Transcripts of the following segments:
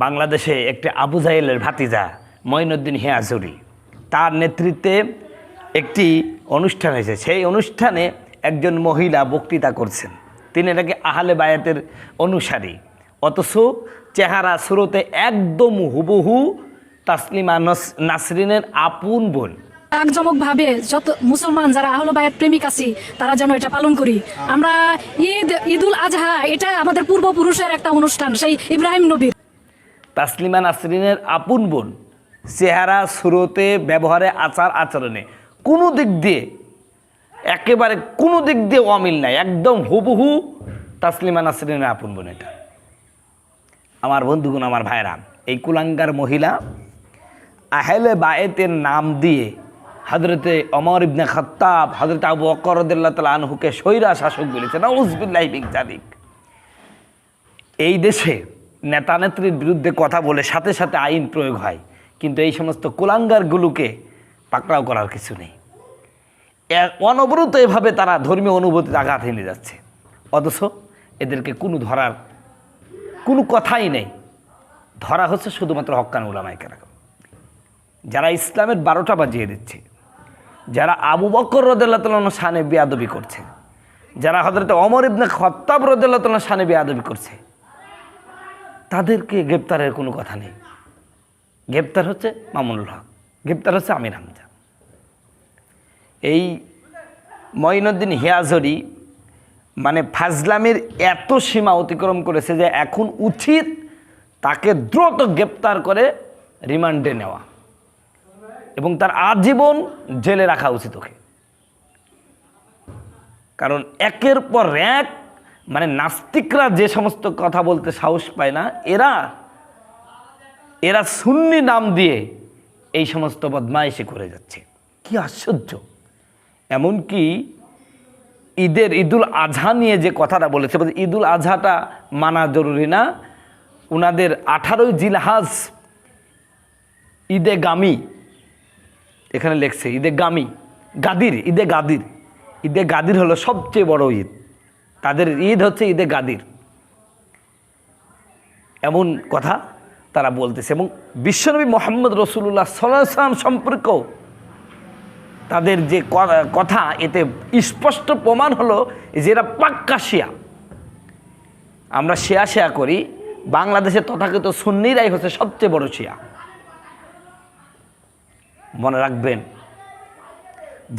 বাংলাদেশে একটি আবু জাহেলের ভাতিজা মঈনুদ্দিন হিয়াজুরি, তার নেতৃত্বে একটি অনুষ্ঠান হয়েছে। সেই অনুষ্ঠানে একজন মহিলা বক্তৃতা করছেন। তিনি নাকি আহলে বায়াতের অনুসারী, অথচ চেহারা সুরতে একদম হুবহু তাসলিমা নাসরিনের আপন বোন। জাঁকজমকভাবে যত মুসলমান যারা আহলে বায়াত প্রেমিক আছি তারা যেন এটা পালন করি। আমরা ঈদুল আজহা এটা আমাদের পূর্বপুরুষের একটা অনুষ্ঠান, সেই ইব্রাহিম নবীর। তাসলিমা নাসরিনের আপন বোন, চেহারা সুরতে ব্যবহারে আচার আচরণে কোনো দিক দিয়ে একেবারে কোনো দিক দিয়ে অমিল নাই, একদম হুবহু তাসলিমা নাসরিনের আপন বোন। এটা আমার বন্ধুগণ, আমার ভাইরা, এই কুলাঙ্গার মহিলা আহলে বায়েতের নাম দিয়ে হযরতে ওমর ইবনে খাত্তাব, হযরত আবু বকর রাদিয়াল্লাহু তাআলা আনহুকে স্বৈরা শাসক বলেছে। নাউযুবিল্লাহি মিন যালিক। এই দেশে নেতা নেত্রীর বিরুদ্ধে কথা বলে সাথে সাথে আইন প্রয়োগ হয়, কিন্তু এই সমস্ত কুলাঙ্গারগুলোকে পাকড়াও করার কিছু নেই। অনবরত এভাবে তারা ধর্মীয় অনুভূতিতে আঘাত এনে যাচ্ছে, অথচ এদেরকে কোনো ধরার কোনো কথাই নেই। ধরা হচ্ছে শুধুমাত্র হক্কানি উলামায়ে কেরাম, যারা ইসলামের 12টা বাজিয়ে দিচ্ছে, যারা আবু বকর রাদিয়াল্লাহু তাআলা আনহুর শানে বেয়াদবি করছে, যারা হযরত ওমর ইবনে খাত্তাব রাদিয়াল্লাহু তাআলার শানে বেয়াদবি করছে, তাদেরকে গ্রেপ্তারের কোনো কথা নেই। গ্রেপ্তার হচ্ছে মামুনুল হক, গ্রেপ্তার হচ্ছে আমির হামজা। এই মঈনুদ্দিন হিয়াজুরি মানে ফাজলামির এত সীমা অতিক্রম করেছে যে এখন উচিত তাকে দ্রুত গ্রেপ্তার করে রিমান্ডে নেওয়া এবং তার আজীবন জেলে রাখা উচিত ওকে। কারণ একের পর এক মানে নাস্তিকরা যে সমস্ত কথা বলতে সাহস পায় না, এরা সুন্নি নাম দিয়ে এই সমস্ত বদমাইশি করে যাচ্ছে। কি আশ্চর্য! এমনকি ঈদুল আজহা নিয়ে যে কথাটা বলেছে, ঈদুল আজহাটা মানা জরুরি না, ওনাদের 18ই জিলহজ ঈদে গামি, এখানে লেখছে ঈদে গামি, ঈদে গাদির হলো সবচেয়ে বড় ঈদ। তাদের ঈদ হচ্ছে ঈদে গাদির, এমন কথা তারা বলতেছে। এবং বিশ্বনবী মুহাম্মদ রাসূলুল্লাহ সাল্লাল্লাহু আলাইহি ওয়াসাল্লাম সম্পর্কেও তাদের যে কথা, এতে স্পষ্ট প্রমাণ হলো যে এরা পাক্কা শিয়া। আমরা শিয়া করি, বাংলাদেশে তথাকথিত সুন্নিরাই হচ্ছে সবচেয়ে বড় শিয়া। মনে রাখবেন,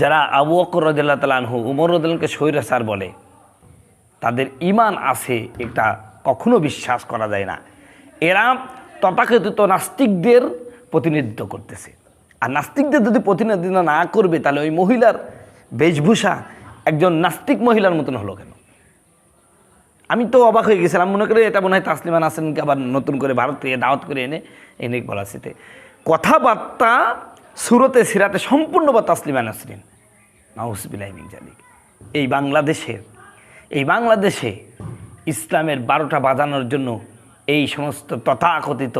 যারা আবু বকর রাদিয়াল্লাহু তাআলা আনহু, উমর রাদিয়াল্লাহু আনহুকে স্বৈরাচার বলে, তাদের ঈমান আছে এটা কখনো বিশ্বাস করা যায় না। এরা তথাকথিত নাস্তিকদের প্রতিনিধিত্ব করতেছে। আর নাস্তিকদের যদি প্রতিনিধিত্ব না করবে, তাহলে ওই মহিলার বেশভূষা একজন নাস্তিক মহিলার মতন হলো কেন? আমি তো অবাক হয়ে গেছিলাম, মনে করি এটা মনে হয় তাসলিমা নাসরিনকে আবার নতুন করে ভারত থেকে দাওয়াত করে এনে বলাছিতে। কথাবার্তা সুরতে সিরাতে সম্পূর্ণ বা তাসলিমা নাসরিন। নাউযুবিল্লাহি মিন যালিক। এই বাংলাদেশে ইসলামের 12টা বাজানোর জন্য এই সমস্ত তথাকথিত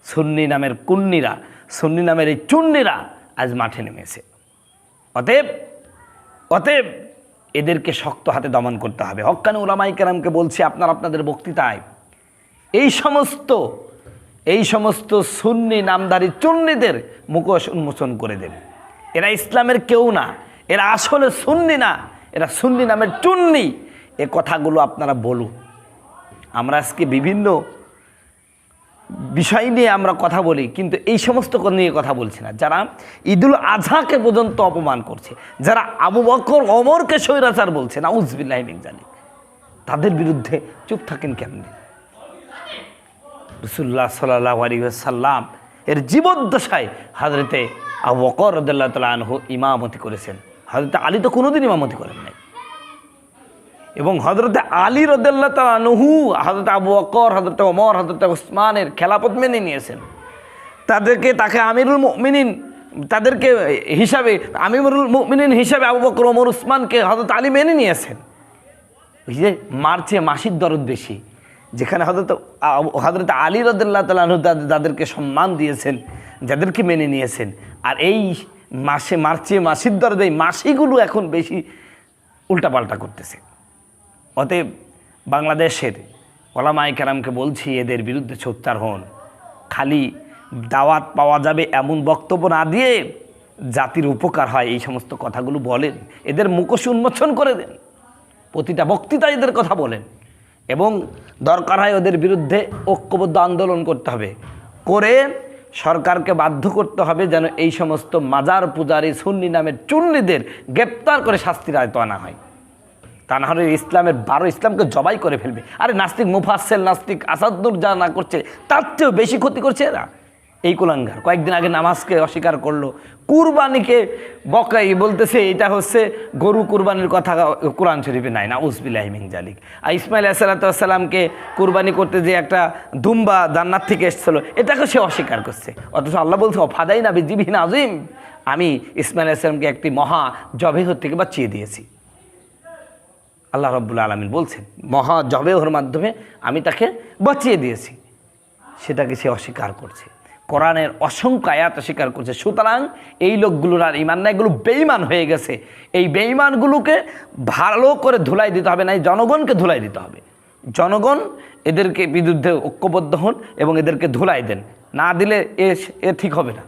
সুন্নি নামের কুন্নিরা, সুন্নি নামের এই চুন্নিরা আজ মাঠে নেমেছে। অতএব এদেরকে শক্ত হাতে দমন করতে হবে। হক্কানি উলামায়ে কেরামকে বলছি, আপনারা আপনাদের বক্তৃতায় এই সমস্ত সুন্নি নামধারী চুন্নিদের মুখোশ উন্মোচন করে দেন। এরা ইসলামের কেউ না, এরা আসলে সুন্নি না, এরা সুন্নি নামের চুন্নি। এ কথাগুলো আপনারা বলুন। আমরা আজকে বিভিন্ন বিষয় নিয়ে আমরা কথা বলি, কিন্তু এই সমস্ত নিয়ে কথা বলছি না। যারা ঈদুল আজহাকে পর্যন্ত অপমান করছে, যারা আবু বকর ওমরকে স্বৈরাচার বলছে, নাউযুবিল্লাহি মিন যালিক, তাদের বিরুদ্ধে চুপ থাকেন কেমনে? রাসূলুল্লাহ সাল্লাল্লাহু আলাইহি ওয়াসাল্লাম এর জীবদ্দশায় হযরতে আবু বকর রাদিয়াল্লাহু তাআলা আনহু ইমামতি করেছেন। হযরতে আলী তো কোনোদিন ইমামতি করেন নাই। এবং হযরতে আলী রাদিয়াল্লাহু তাআলা আনহু, হযরতে আবু বকর, হযরতে ওমর, হযরতে ওসমানের খেলাফত মেনে নিয়েছেন। তাকে আমিরুল মুমিনিন, তাদেরকে হিসাবে আমিরুল মুমিনিন হিসাবে আবু বকর, ওমর, ওসমানকে হযরত আলী মেনে নিয়েছেন। ওই যে মারছে মাসির দরদ বেশি, যেখানে হযরত আলী রাদিয়াল্লাহু তাআলা আনহু যাদেরকে সম্মান দিয়েছেন, যাদেরকে মেনে নিয়েছেন, আর এই মাসির দরদ, এই মাসিগুলো এখন বেশি উল্টাপাল্টা করতেছে। অতএব বাংলাদেশের ওলামায়ে কেরামকে বলছি, এদের বিরুদ্ধে সোচ্চার হন। খালি দাওয়াত পাওয়া যাবে এমন বক্তব্য না দিয়ে জাতির উপকার হয় এই সমস্ত কথাগুলো বলেন, এদের মুখোশ উন্মোচন করে দেন, প্রতিটা বক্তৃতায় এদের কথা বলেন এবং দরকার হয় ওদের বিরুদ্ধে ঐক্যবদ্ধ আন্দোলন করতে হবে, করে সরকারকে বাধ্য করতে হবে যেন এই সমস্ত মাজার পূজারী সুন্নি নামের চুন্নিদের গ্রেপ্তার করে শাস্তির আয়ত্ত আনা হয়। তা না হলে ইসলামের 12 ইসলামকে জবাই করে ফেলবে। আরে নাস্তিক মুফাসসিল, নাস্তিক আসাদুর যা না করছে তার চেয়েও বেশি ক্ষতি করছে এরা। এই কুলাঙ্গার কয়েকদিন আগে নামাজকে অস্বীকার করলো, কুরবানিকে বকাই বলতেছে এটা হচ্ছে গরু কুরবানির কথা কোরআন শরীফে নাই, নাউযুবিল্লাহি মিন জালিক। আর ইসমাইল আলাইহিস সালামকে কুরবানি করতে যে একটা দুম্বা জান্নাত থেকে এসেছিল এটাকে সে অস্বীকার করছে, অথচ আল্লাহ বলছে ফাদাইনা বিযিবহিন আযীম, আমি ইসমাইল আলাইহিস সালামকে একটি মহা জবেহর থেকে বাঁচিয়ে দিয়েছি। আল্লাহ রাব্বুল আলামিন বলছেন মহা জবেহর মাধ্যমে আমি তাকে বাঁচিয়ে দিয়েছি, সেটাকে সে অস্বীকার করছে। কোরআনের অসংখ্য আয়াত অস্বীকার করছে। সুতরাং এই লোকগুলোর আর ইমান না, এগুলো বেঈমান হয়ে গেছে। এই বেঈমানগুলোকে ভালো করে ধুলাই দিতে হবে, না জনগণকে ধুলাই দিতে হবে। জনগণ এদেরকে বিরুদ্ধে ঐক্যবদ্ধ হন এবং এদেরকে ধুলাই দেন, না দিলে এ ঠিক হবে না।